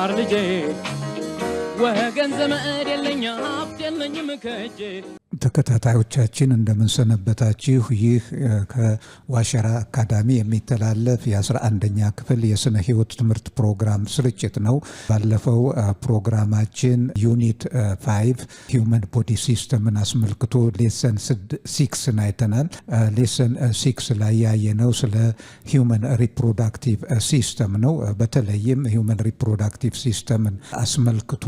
ማር ልጄ ወገን ዘመድ የለኝ ሀብት የለኝም ከእጄ። ተከታታዮቻችን እንደምንሰነበታችሁ። ይህ ከዋሸራ አካዳሚ የሚተላለፍ የ11ኛ ክፍል የስነ ህይወት ትምህርት ፕሮግራም ስርጭት ነው። ባለፈው ፕሮግራማችን ዩኒት 5 ሂውመን ቦዲ ሲስተምን አስመልክቶ ሌሰን 6 አይተናል። ሌሰን 6 ላይ ያየነው ስለ ሂውመን ሪፕሮዳክቲቭ ሲስተም ነው። በተለይም ሂውመን ሪፕሮዳክቲቭ ሲስተምን አስመልክቶ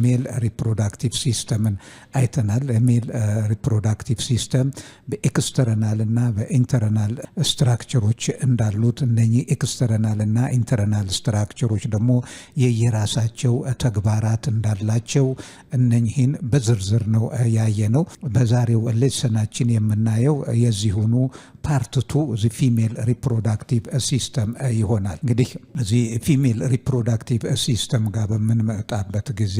ሜል ሪፕሮዳክቲቭ ሲስተምን አይተናል። ሜል ሪፕሮዳክቲቭ ሲስተም በኤክስተርናል እና በኢንተርናል ስትራክቸሮች እንዳሉት እነኚህ ኤክስተርናል እና ኢንተርናል ስትራክቸሮች ደግሞ የየራሳቸው ተግባራት እንዳላቸው እነኚህን በዝርዝር ነው ያየነው። በዛሬው ሌሰናችን የምናየው የዚሁኑ ፓርት 2 the female reproductive system ይሆናል። እንግዲህ እዚህ ፊሜል ሪፕሮዳክቲቭ ሲስተም ጋር በምንመጣበት ጊዜ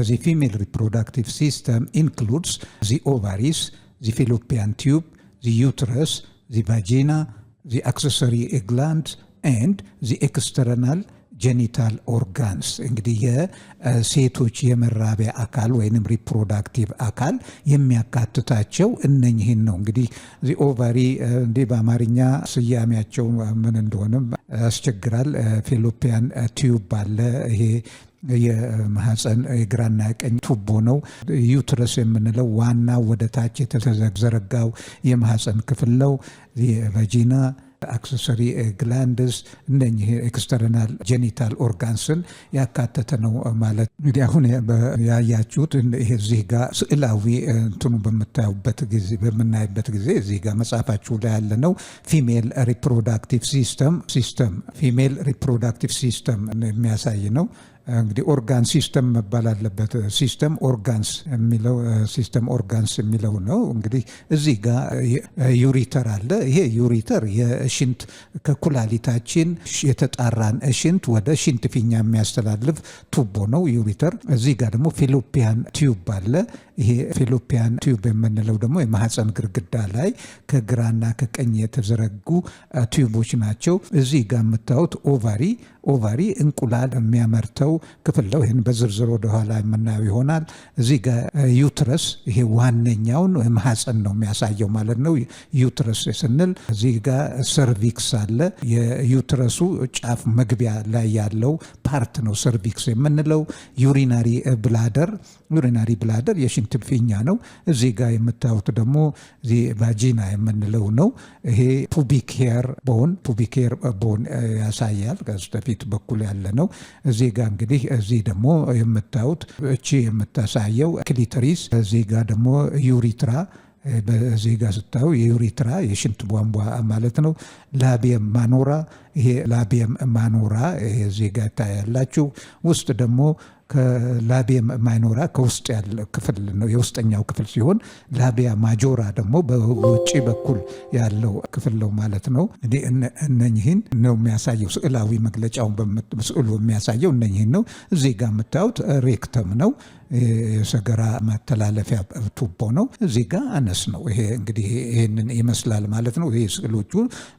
the female reproductive system includes the ovaries, the fallopian tube, the uterus, the vagina, the accessory glands and the external ጄኒታል ኦርጋንስ። እንግዲህ የሴቶች የመራቢያ አካል ወይንም ሪፕሮዳክቲቭ አካል የሚያካትታቸው እነኚህን ነው። እንግዲህ ኦቫሪ እንዲህ በአማርኛ ስያሜያቸው ምን እንደሆነም ያስቸግራል። ፌሎፒያን ቲዩብ አለ። ይሄ የማህፀን የግራና የቀኝ ቱቦ ነው። ዩትረስ የምንለው ዋና ወደ ታች የተዘረጋው የማህፀን ክፍል ነው። ቫጂና አክሰሰሪ ግላንድስ እነኚህ ኤክስተርናል ጄኒታል ኦርጋንስን ያካተተ ነው ማለት። እንግዲህ አሁን ያያችሁት እዚህ ጋር ስዕላዊ እንትኑ በምናይበት ጊዜ እዚህ ጋር መጽሐፋችሁ ላይ ያለ ነው። ፊሜል ሪፕሮዳክቲቭ ሲስተም ፊሜል ሪፕሮዳክቲቭ ሲስተም የሚያሳይ ነው። እንግዲህ ኦርጋን ሲስተም መባል አለበት። ሲስተም ኦርጋንስ የሚለው ነው። እንግዲህ እዚህ ጋር ዩሪተር አለ። ይሄ ዩሪተር የሽንት ከኩላሊታችን የተጣራን ሽንት ወደ ሽንት ፊኛ የሚያስተላልፍ ቱቦ ነው ዩሪተር። እዚህ ጋር ደግሞ ፌሎፒያን ቲዩብ አለ። ይሄ ፌሎፒያን ቲዩብ የምንለው ደግሞ የማህፀን ግርግዳ ላይ ከግራና ከቀኝ የተዘረጉ ቲዩቦች ናቸው። እዚህ ጋር የምታዩት ኦቫሪ እንቁላል የሚያመርተው ክፍል ነው። ይህን በዝርዝር ወደኋላ የምናየው ይሆናል። እዚህ ጋር ዩትረስ ይሄ ዋነኛውን ማህፀን ነው የሚያሳየው ማለት ነው። ዩትረስ ስንል እዚህ ጋር ሰርቪክስ አለ። የዩትረሱ ጫፍ መግቢያ ላይ ያለው ፓርት ነው ሰርቪክስ የምንለው። ዩሪናሪ ብላደር የሽንት ፊኛ ነው። እዚህ ጋር የምታዩት ደግሞ ቫጂና የምንለው ነው። ይሄ ፑቢክ ሄር ቦን ያሳያል። ከፊት በኩል ያለ ነው። እዚህ ጋር እንግዲህ እዚህ ደግሞ የምታዩት እቺ የምታሳየው ክሊተሪስ፣ እዚህ ጋር ደግሞ ዩሪትራ፣ በዚህ ጋር ስታዩ የዩሪትራ የሽንት ቧንቧ ማለት ነው። ላቢየም ማኖራ፣ ይሄ ላቢየም ማኖራ እዚህ ጋር ታያላችሁ። ውስጥ ደግሞ ከላቢየም ማይኖራ ከውስጥ ያለ ክፍል ነው፣ የውስጠኛው ክፍል ሲሆን ላቢያ ማጆራ ደግሞ በውጪ በኩል ያለው ክፍል ነው ማለት ነው። እንግዲህ እነኚህን ነው የሚያሳየው ስዕላዊ መግለጫውን በስዕሉ የሚያሳየው እነኚህን ነው። እዚህ ጋር የምታዩት ሬክተም ነው፣ የሰገራ መተላለፊያ ቱቦ ነው። እዚህ ጋር አነስ ነው። ይሄ እንግዲህ ይሄንን ይመስላል ማለት ነው። ይሄ ስዕሎቹ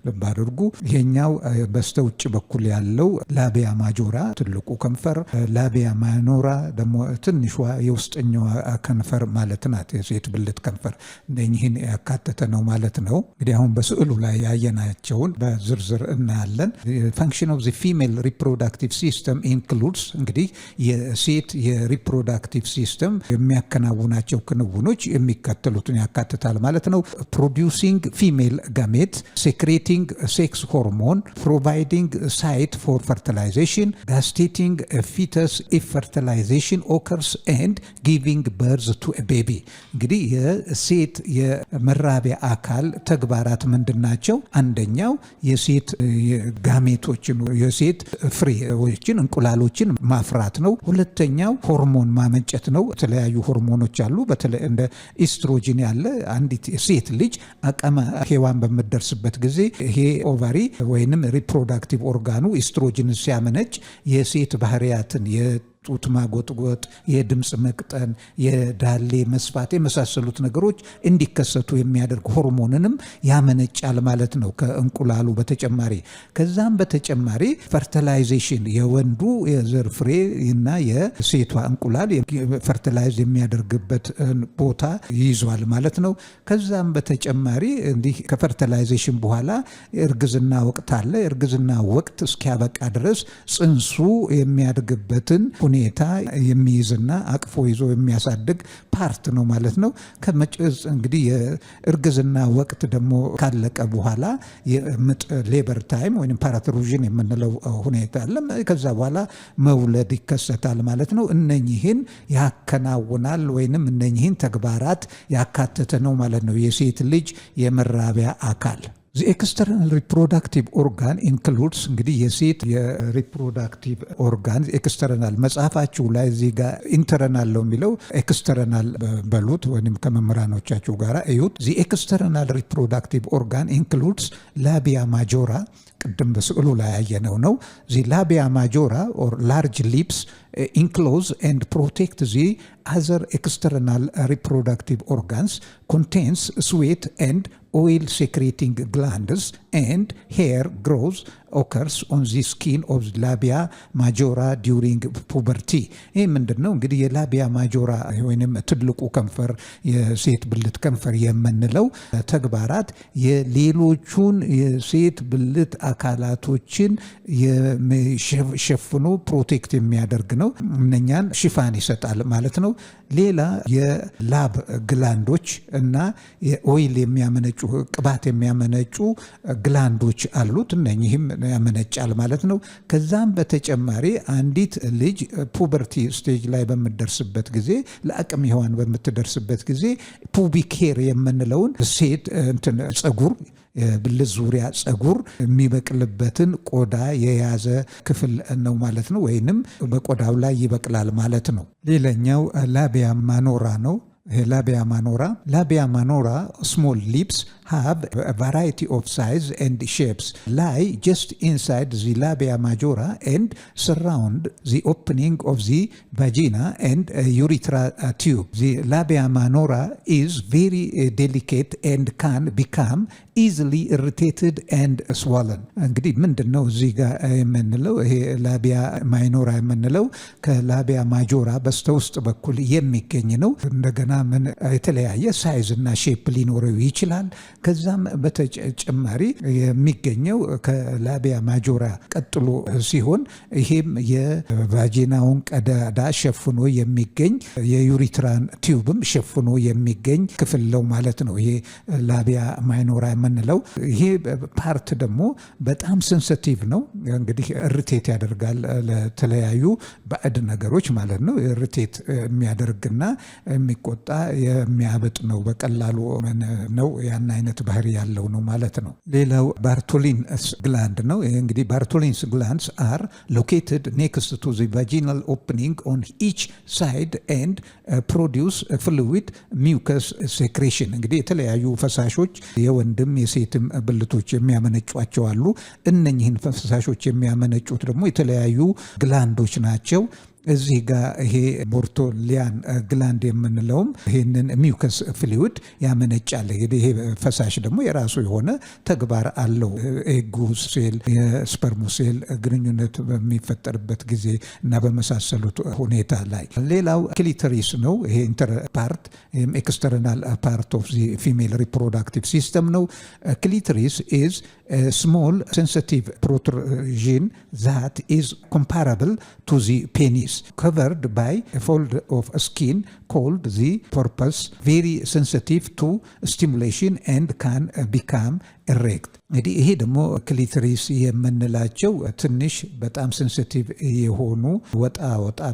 ልብ አድርጉ። ይሄኛው በስተውጭ በኩል ያለው ላቢያ ማጆራ ትልቁ ከንፈር፣ ላቢያ ማኖራ ደግሞ ትንሿ የውስጠኛዋ ከንፈር ማለት ናት፣ የሴት ብልት ከንፈር። እነኚህን ያካተተ ነው ማለት ነው። እንግዲህ አሁን በስዕሉ ላይ ያየናቸውን በዝርዝር እናያለን። ፈንክሽን ኦፍ ዘ ፊሜል ሪፕሮዳክቲቭ ሲስተም ኢንክሉድስ እንግዲህ የሴት የሪፕሮዳክቲቭ ሲስተም የሚያከናውናቸው ክንውኖች የሚከተሉትን ያካትታል ማለት ነው። ፕሮዲውሲንግ ፊሜል ጋሜት፣ ሴክሬቲንግ ሴክስ ሆርሞን፣ ፕሮቫይዲንግ ሳይት ፎር ፈርቲላይዜሽን፣ ጋስቴቲንግ ፊተስ ኢፍ ፈርቲላይዜሽን ኦከርስ ኤንድ ጊቪንግ በርዝ ቱ ቤቢ። እንግዲህ የሴት የመራቢያ አካል ተግባራት ምንድን ናቸው? አንደኛው የሴት ጋሜቶችን የሴት ፍሬዎችን እንቁላሎችን ማፍራት ነው። ሁለተኛው ሆርሞን ማመንጨት ነው። የተለያዩ ሆርሞኖች አሉ። በተለይ እንደ ኢስትሮጂን ያለ አንዲት ሴት ልጅ አቅመ ሔዋን በምትደርስበት ጊዜ ይሄ ኦቫሪ ወይንም ሪፕሮዳክቲቭ ኦርጋኑ ኢስትሮጂን ሲያመነጭ የሴት ባህሪያትን ጡት ማጎጥጎጥ፣ የድምፅ መቅጠን፣ የዳሌ መስፋት የመሳሰሉት ነገሮች እንዲከሰቱ የሚያደርግ ሆርሞንንም ያመነጫል ማለት ነው ከእንቁላሉ በተጨማሪ። ከዛም በተጨማሪ ፈርቲላይዜሽን የወንዱ የዘር ፍሬ እና የሴቷ እንቁላል ፈርቲላይዝ የሚያደርግበት ቦታ ይይዟል ማለት ነው። ከዛም በተጨማሪ እንዲህ ከፈርቲላይዜሽን በኋላ እርግዝና ወቅት አለ። እርግዝና ወቅት እስኪያበቃ ድረስ ጽንሱ የሚያድግበትን ሁኔታ የሚይዝና አቅፎ ይዞ የሚያሳድግ ፓርት ነው ማለት ነው። እንግዲህ የእርግዝና ወቅት ደግሞ ካለቀ በኋላ የምጥ ሌበር ታይም ወይም ፓራትሩዥን የምንለው ሁኔታ አለ። ከዛ በኋላ መውለድ ይከሰታል ማለት ነው። እነኚህን ያከናውናል ወይንም እነኚህን ተግባራት ያካተተ ነው ማለት ነው የሴት ልጅ የመራቢያ አካል። The external reproductive organ includes እንግዲህ የሴት የሪፕሮዳክቲቭ ኦርጋን ኤክስተርናል መጽሐፋችሁ ላይ እዚህ ጋር ኢንተርናል ነው የሚለው ኤክስተርናል በሉት ወይም ከመምህራኖቻችሁ ጋር እዩት። The external reproductive organ includes labia majora ቅድም በስዕሉ ላይ ያየነው ነው። The labia majora or large lips enclose and protect the other external reproductive organs, contains sweat and oil secreting glands, and hair growth occurs on the skin of labia majora during puberty. ይህ ምንድን ነው እንግዲህ የላቢያ ማጆራ ወይም ትልቁ ከንፈር የሴት ብልት ከንፈር የምንለው ተግባራት የሌሎቹን የሴት ብልት አካላቶችን ሸፍኖ ፕሮቴክት የሚያደርግ ነው። እነኛን ሽፋን ይሰጣል ማለት ነው። ሌላ የላብ ግላንዶች እና የኦይል የሚያመነጩ ቅባት የሚያመነጩ ግላንዶች አሉት። እነኚህም ያመነጫል ማለት ነው። ከዛም በተጨማሪ አንዲት ልጅ ፑበርቲ ስቴጅ ላይ በምትደርስበት ጊዜ ለአቅመ ሔዋን በምትደርስበት ጊዜ ፑቢክ ሄር የምንለውን ሴት ጸጉር ብልት ዙሪያ ጸጉር የሚበቅልበትን ቆዳ የያዘ ክፍል ነው ማለት ነው። ወይንም በቆዳው ላይ ይበቅላል ማለት ነው። ሌላኛው ላቢያ ማኖራ ነው። Labia minora small lips have a variety of size and shapes, lie just inside the labia majora and surround the opening of the vagina and urethra tube. The labia minora is very delicate and can become easily irritated and swollen. እንግዲህ ምንድነው እዚህ ጋር የምንለው ይሄ ላቢያ ማይኖራ የምንለው ከላቢያ ማጆራ በስተውስጥ በኩል የሚገኝ ነው። እንደገና ምን የተለያየ ሳይዝ እና ሼፕ ሊኖረው ይችላል። ከዛም በተጨማሪ የሚገኘው ከላቢያ ማጆራ ቀጥሎ ሲሆን ይሄም የቫጂናውን ቀዳዳ ሸፍኖ የሚገኝ የዩሪትራን ቲዩብም ሸፍኖ የሚገኝ ክፍል ነው ማለት ነው። ይሄ ላቢያ ማይኖራ የምንለው ይሄ ፓርት ደግሞ በጣም ሴንሲቲቭ ነው። እንግዲህ ሪቴት ያደርጋል ለተለያዩ ባዕድ ነገሮች ማለት ነው። ሪቴት የሚያደርግና የሚቆጣ የሚያበጥ ነው። በቀላሉ ነው ያን አይነት ባህሪ ያለው ነው ማለት ነው። ሌላው ባርቶሊንስ ግላንድ ነው። እንግዲህ ባርቶሊንስ ግላንድስ are located next to the vaginal opening on each side and produce fluid mucus secretion. እንግዲህ የተለያዩ ፈሳሾች የወንድም የሴትም ብልቶች የሚያመነጯቸው አሉ። እነኚህን ፈሳሾች የሚያመነጩት ደግሞ የተለያዩ ግላንዶች ናቸው። እዚህ ጋር ይሄ ቦርቶሊያን ግላንድ የምንለውም ይሄንን ሚውከስ ፍሉይድ ያመነጫል። ይሄ ፈሳሽ ደግሞ የራሱ የሆነ ተግባር አለው። ኤጉ ሴል የስፐርሙ ሴል ግንኙነት በሚፈጠርበት ጊዜ እና በመሳሰሉት ሁኔታ ላይ። ሌላው ክሊተሪስ ነው። ይሄ ኢንተር ፓርት ኤክስተርናል ፓርት ኦፍ ዚ ፊሜል ሪፕሮዳክቲቭ ሲስተም ነው። ክሊተሪስ ኢዝ small sensitive protrusion that is comparable to the penis, covered by a fold of skin called the corpus, very sensitive to stimulation and can become erect. እንግዲህ ይሄ ደግሞ ክሊተሪስ የምንላቸው ትንሽ በጣም ሴንሲቲቭ የሆኑ ወጣ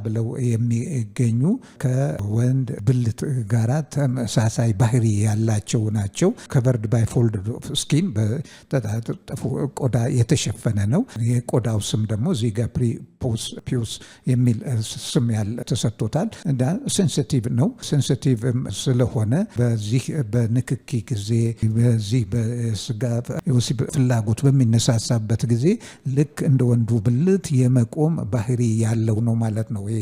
ብለው የሚገኙ ከወንድ ብልት ጋራ ተመሳሳይ ባህሪ ያላቸው ናቸው። covered by folded of skin በተጣጣፉ ቆዳ የተሸፈነ ነው። የቆዳው ስም ደግሞ እዚህ ጋር ፒውስ የሚል ስም ተሰጥቶታል። እና ሴንሲቲቭ ነው። ሴንሲቲቭ ስለሆነ በዚህ በንክኪ ጊዜ በዚህ በስጋ ለወሲብ ፍላጎት በሚነሳሳበት ጊዜ ልክ እንደ ወንዱ ብልት የመቆም ባህሪ ያለው ነው ማለት ነው ይሄ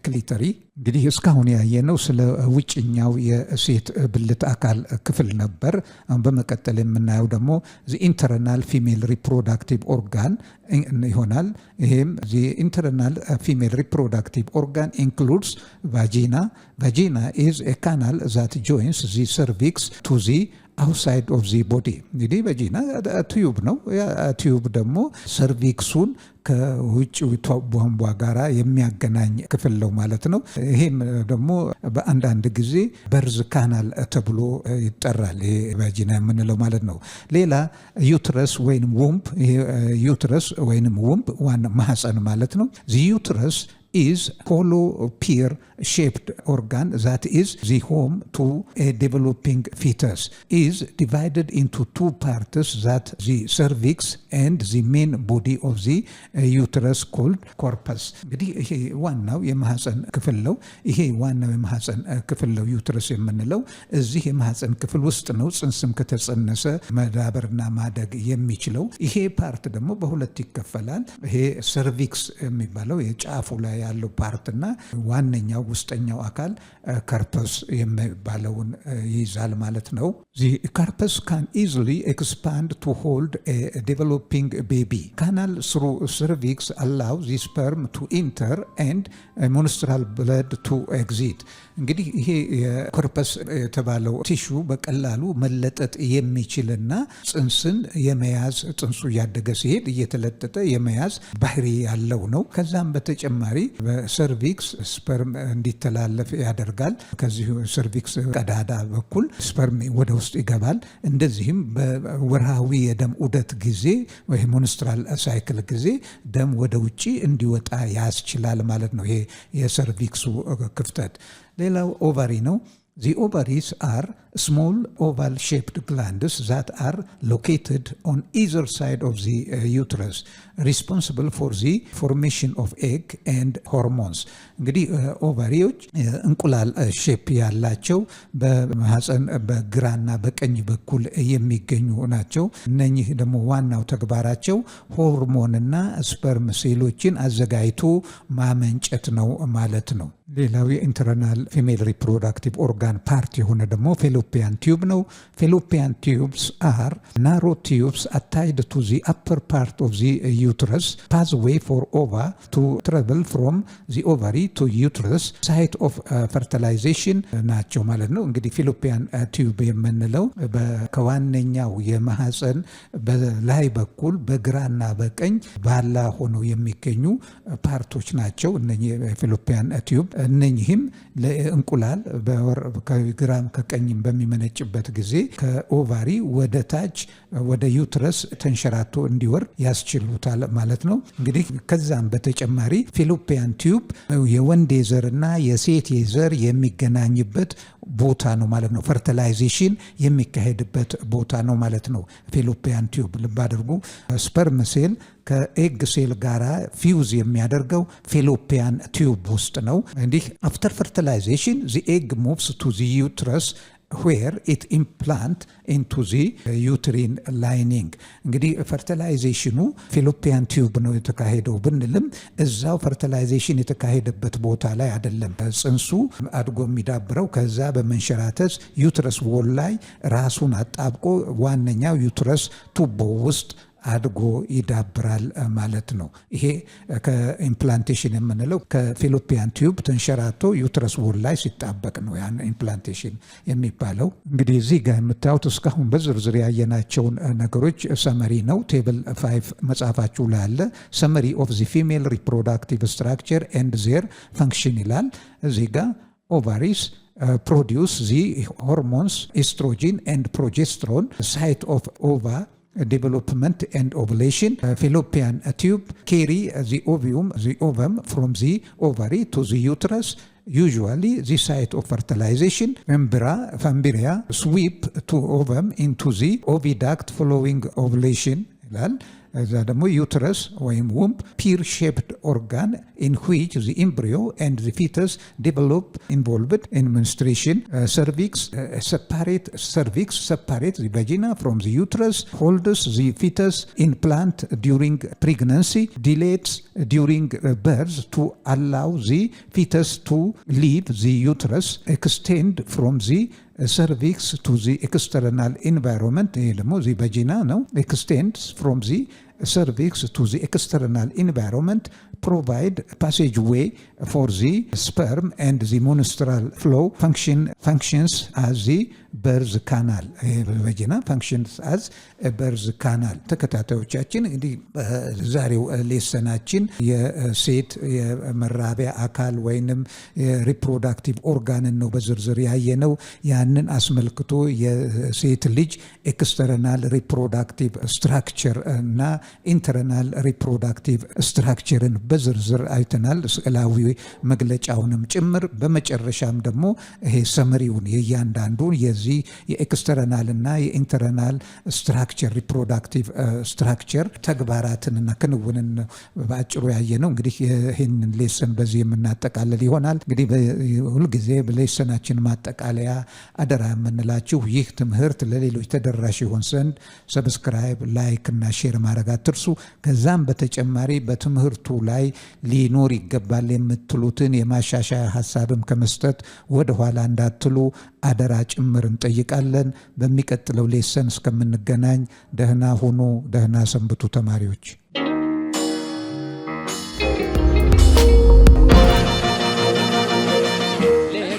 ክሊተሪ። እንግዲህ እስካሁን ያየነው ስለ ውጭኛው የሴት ብልት አካል ክፍል ነበር። አሁን በመቀጠል የምናየው ደግሞ ኢንተርናል ፊሜል ሪፕሮዳክቲቭ ኦርጋን ይሆናል። ይሄም ኢንተርናል ፊሜል ሪፕሮዳክቲቭ ኦርጋን ኢንክሉድስ ቫጂና ኢዝ ኤ ካናል ዛት ጆይንስ ዚ ሰርቪክስ ቱ ዚ outside of the body። እንግዲህ ቫጂና ቲዩብ ነው። ቲዩብ ደግሞ ሰርቪክሱን ከውጭ ቧንቧ ጋራ የሚያገናኝ ክፍል ነው ማለት ነው። ይሄም ደግሞ በአንዳንድ ጊዜ በርዝ ካናል ተብሎ ይጠራል፣ ይሄ ቫጂና የምንለው ማለት ነው። ሌላ ዩትረስ ወይንም ውምብ፣ ዩትረስ ወይንም ውምብ ዋና ማህፀን ማለት ነው። ዩትረስ is hollow pear shaped organ that is the home to a developing fetus, is divided into two parts, that the cervix and the main body of the uterus called corpus። እንግዲህ ይሄ ዋናው የማህፀን ክፍል ነው። ይሄ ዋናው የማህፀን ክፍል ነው ዩትረስ የምንለው። እዚህ የማህፀን ክፍል ውስጥ ነው ጽንስም ከተጸነሰ መዳበርና ማደግ የሚችለው። ይሄ ፓርት ደግሞ በሁለት ይከፈላል። ይሄ ሰርቪክስ የሚባለው የጫፉ ላይ ያለው ፓርት እና ዋነኛው ውስጠኛው አካል ካርፐስ የሚባለውን ይይዛል ማለት ነው። The carpus can easily expand to hold a developing baby. Canal through cervix allow the sperm to enter and menstrual blood to exit። እንግዲህ ይሄ የኮርፐስ የተባለው ቲሹ በቀላሉ መለጠጥ የሚችልና ጽንስን የመያዝ ጽንሱ እያደገ ሲሄድ እየተለጠጠ የመያዝ ባህሪ ያለው ነው። ከዛም በተጨማሪ በሰርቪክስ ስፐርም እንዲተላለፍ ያደርጋል። ከዚህ ሰርቪክስ ቀዳዳ በኩል ስፐርም ወደ ውስጥ ይገባል። እንደዚህም በወርሃዊ የደም ዑደት ጊዜ ወይ ሞንስትራል ሳይክል ጊዜ ደም ወደ ውጪ እንዲወጣ ያስችላል ማለት ነው ይሄ የሰርቪክሱ ክፍተት። ሌላው ኦቫሪ ነው። The ovaries are small oval-shaped glands that are located on either side of the uterus, responsible for the formation of egg and hormones። እንግዲህ ኦቫሪዎች እንቁላል ሼፕ ያላቸው በማህፀን በግራና በቀኝ በኩል የሚገኙ ናቸው። እነኚህ ደግሞ ዋናው ተግባራቸው ሆርሞንና ስፐርም ሴሎችን አዘጋጅቶ ማመንጨት ነው ማለት ነው። ሌላው የኢንተርናል ፊሜል ሪፕሮዳክቲቭ ኦርጋን ፓርት የሆነ ደግሞ ፌሎፒያን ቲዩብ ነው። ፌሎፒያን ቲዩብስ አር ናሮ ቲዩብስ አታይድ ቱ ዚ አፐር ፓርት ኦፍ ዚ ዩትረስ ፓዝዌይ ፎር ኦቫ ቱ ትራቨል ፍሮም ዚ ኦቫሪ ቱ ዩትረስ ሳይት ኦፍ ፈርቲላይዜሽን ናቸው ማለት ነው። እንግዲህ ፌሎፒያን ቲዩብ የምንለው ከዋነኛው የማህፀን በላይ በኩል በግራና በቀኝ ባላ ሆነው የሚገኙ ፓርቶች ናቸው እነኚህ ፌሎፒያን ቲዩብ። እነኚህም ለእንቁላል ከግራም ከቀኝም በሚመነጭበት ጊዜ ከኦቫሪ ወደ ታች ወደ ዩትረስ ተንሸራቶ እንዲወርድ ያስችሉታል ማለት ነው። እንግዲህ ከዛም በተጨማሪ ፌሎፒያን ቲዩብ የወንድ ዘርና የሴት ዘር የሚገናኝበት ቦታ ነው ማለት ነው። ፈርቲላይዜሽን የሚካሄድበት ቦታ ነው ማለት ነው ፌሎፒያን ቲዩብ። ልብ አድርጉ። ስፐርም ሴል ከኤግ ሴል ጋራ ፊውዝ የሚያደርገው ፌሎፒያን ቲዩብ ውስጥ ነው። እንዲህ አፍተር ፈርቲላይዜሽን the egg moves to the uterus where it implant into the uterine lining። እንግዲህ ፈርቲላይዜሽኑ ፌሎፒያን ቲዩብ ነው የተካሄደው ብንልም እዛው ፈርቲላይዜሽን የተካሄደበት ቦታ ላይ አይደለም። ጽንሱ አድጎ የሚዳብረው ከዛ በመንሸራተት ዩትረስ ዎል ላይ ራሱን አጣብቆ ዋነኛው ዩትረስ ቱቦ ውስጥ አድጎ ይዳብራል ማለት ነው። ይሄ ከኢምፕላንቴሽን የምንለው ከፌሎፒያን ቲዩብ ተንሸራቶ ዩትረስ ዎል ላይ ሲጣበቅ ነው ያን ኢምፕላንቴሽን የሚባለው። እንግዲህ እዚህ ጋር የምታዩት እስካሁን በዝርዝር ያየናቸውን ነገሮች ሰመሪ ነው። ቴብል 5 መጽሐፋችሁ ላይ አለ። ሰመሪ ኦፍ ዚ ፊሜል ሪፕሮዳክቲቭ ስትራክቸር ኤንድ ዜር ፈንክሽን ይላል። እዚህ ጋር ኦቫሪስ produce the hormones estrogen and progesterone, site of ova development and ovulation. Fallopian tube carry the ovum from the ovary to the uterus, usually the site of fertilization. Fimbria sweep to ovum into the oviduct following ovulation. እዛ ደግሞ ዩትረስ ወይም womb pear-shaped organ in which the embryo and the fetus develop involved in menstruation. Cervix separates the vagina from the uterus, holds the fetus in plant during pregnancy, dilates during birth to allow the fetus to leave the uterus, extend from the cervix to the external environment. The vagina extends from the cervix to the external environment, provide passageway for the sperm and the menstrual flow, functions as the birth canal. vagina functions as a birth canal. ተከታታዮቻችን እንግዲህ ዛሬው ሌሰናችን የሴት የመራቢያ አካል ወይንም የሪፕሮዳክቲቭ ኦርጋንን ነው በዝርዝር ያየነው። ያንን አስመልክቶ የሴት ልጅ ኤክስተርናል ሪፕሮዳክቲቭ ስትራክቸር እና ኢንተርናል ሪፕሮዳክቲቭ ስትራክቸርን በዝርዝር አይተናል፣ ስዕላዊ መግለጫውንም ጭምር። በመጨረሻም ደግሞ ይሄ ሰመሪውን የእያንዳንዱን የዚህ የኤክስተርናል እና የኢንተርናል ስትራክቸር ሪፕሮዳክቲቭ ስትራክቸር ተግባራትንና ክንውንን በአጭሩ ያየነው። እንግዲህ ይህንን ሌሰን በዚህ የምናጠቃልል ይሆናል። እንግዲህ ሁልጊዜ በሌሰናችን ማጠቃለያ አደራ የምንላችሁ ይህ ትምህርት ለሌሎች ተደራሽ ይሆን ዘንድ ሰብስክራይብ፣ ላይክ እና ሼር ማድረግ አትርሱ። ከዛም በተጨማሪ በትምህርቱ ላይ ሊኖር ይገባል የምትሉትን የማሻሻያ ሀሳብም ከመስጠት ወደኋላ እንዳትሉ አደራ ጭምር እንጠይቃለን። በሚቀጥለው ሌሰን እስከምንገናኝ ደህና ሁኑ፣ ደህና ሰንብቱ ተማሪዎች።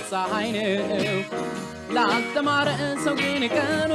ፀሐይ ነው ላስተማረ ሰው ግን ቀኑ